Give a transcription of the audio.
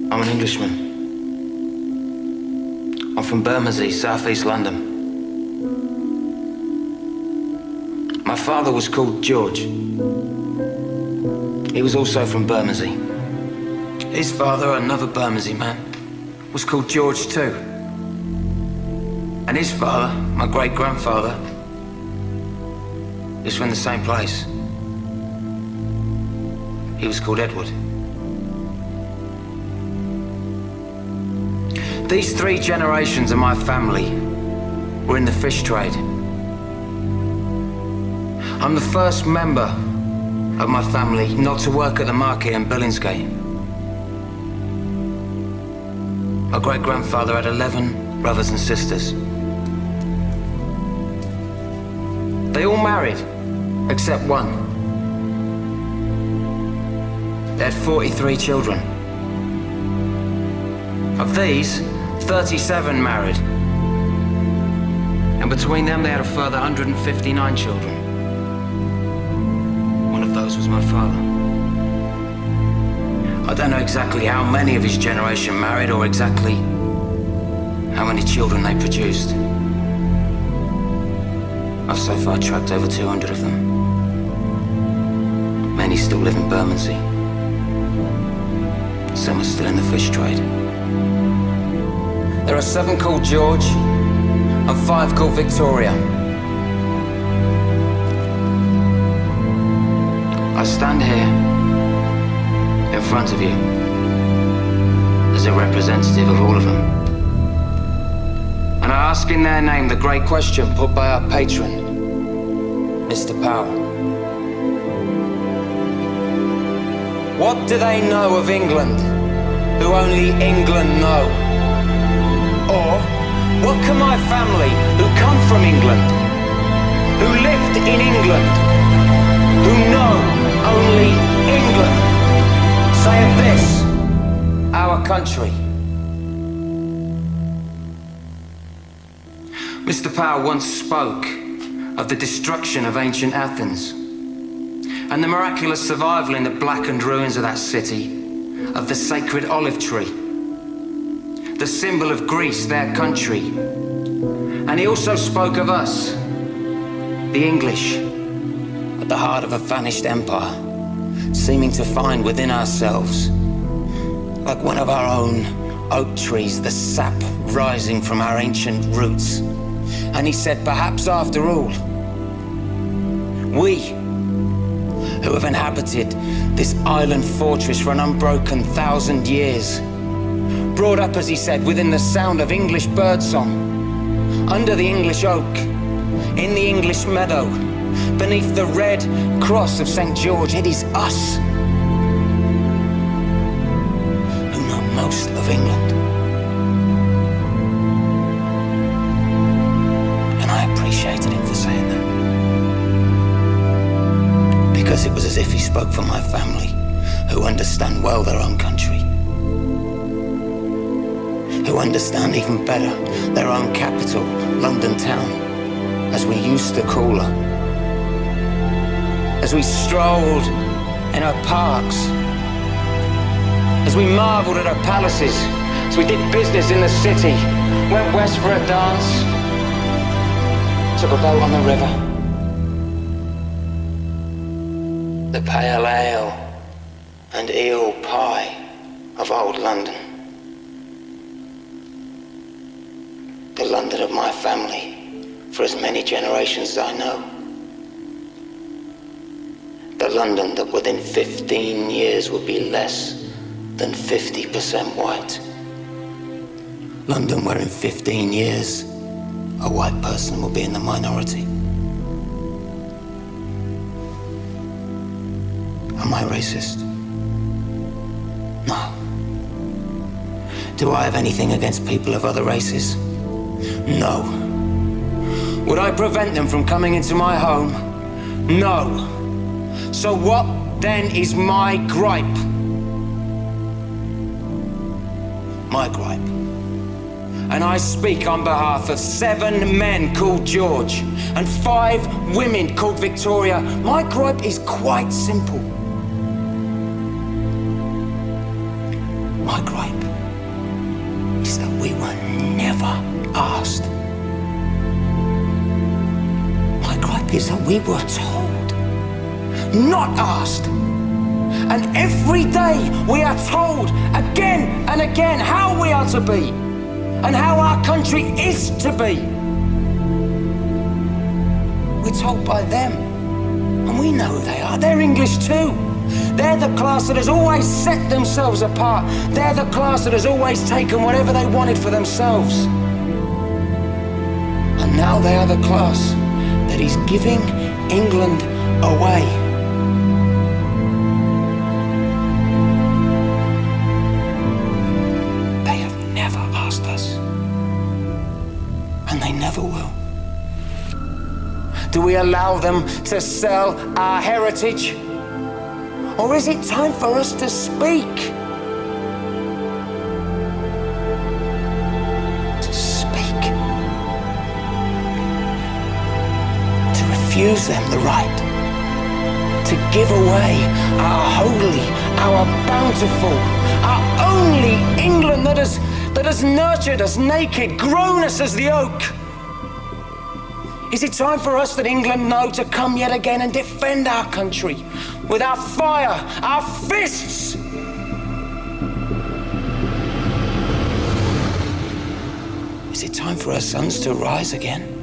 I'm an Englishman. I'm from Bermondsey, southeast London. My father was called George. He was also from Bermondsey. His father, another Bermondsey man, was called George too. And his father, my great-grandfather, is from the same place. He was called Edward. These 3 generations of my family were in the fish trade. I'm the first member of my family not to work at the market in Billingsgate. My great-grandfather had 11 brothers and sisters. They all married, except one. They had 43 children. Of these, 37 married. And between them, they had a further 159 children. One of those was my father. I don't know exactly how many of his generation married or exactly how many children they produced. I've so far tracked over 200 of them. Many still live in Bermondsey. Some are still in the fish trade. There are 7 called George and 5 called Victoria. I stand here in front of you as a representative of all of them. And I ask in their name the great question put by our patron, Mr. Powell. What do they know of England who only England know? Or what can my family who come from England, who lived in England, who know only England, say of this, our country? Mr. Powell once spoke of the destruction of ancient Athens and the miraculous survival in the blackened ruins of that city of the sacred olive tree, the symbol of Greece, their country. And he also spoke of us, the English, at the heart of a vanished empire, seeming to find within ourselves, like one of our own oak trees, the sap rising from our ancient roots. And he said, perhaps after all, we who have inhabited this island fortress for an unbroken 1,000 years, brought up, as he said, within the sound of English birdsong, under the English oak, in the English meadow, beneath the red cross of St. George, it is us who know most of England. And I appreciated him for saying that, because it was as if he spoke for my family, who understand well their own country, who understand even better their own capital, London town, as we used to call her. As we strolled in her parks, as we marveled at her palaces, as we did business in the city, went west for a dance, took a boat on the river. The pale ale and eel pie of old London. The London of my family, for as many generations as I know. The London that within 15 years would be less than 50% white. London where in 15 years, a white person will be in the minority. Am I racist? No. Do I have anything against people of other races? No. Would I prevent them from coming into my home? No. So what then is my gripe? My gripe. And I speak on behalf of 7 men called George and 5 women called Victoria. My gripe is quite simple. My gripe is that we were never asked. My gripe is that we were told, not asked. And every day we are told again and again how we are to be and how our country is to be. We're told by them, and we know who they are. They're English too. They're the class that has always set themselves apart. They're the class that has always taken whatever they wanted for themselves. And now they are the class that is giving England away. They have never asked us, and they never will. Do we allow them to sell our heritage? Or is it time for us to speak? To speak. To refuse them the right to give away our holy, our bountiful, our only England that has nurtured us naked, grown us as the oak. Is it time for us that England know to come yet again and defend our country with our fire, our fists? Is it time for our sons to rise again?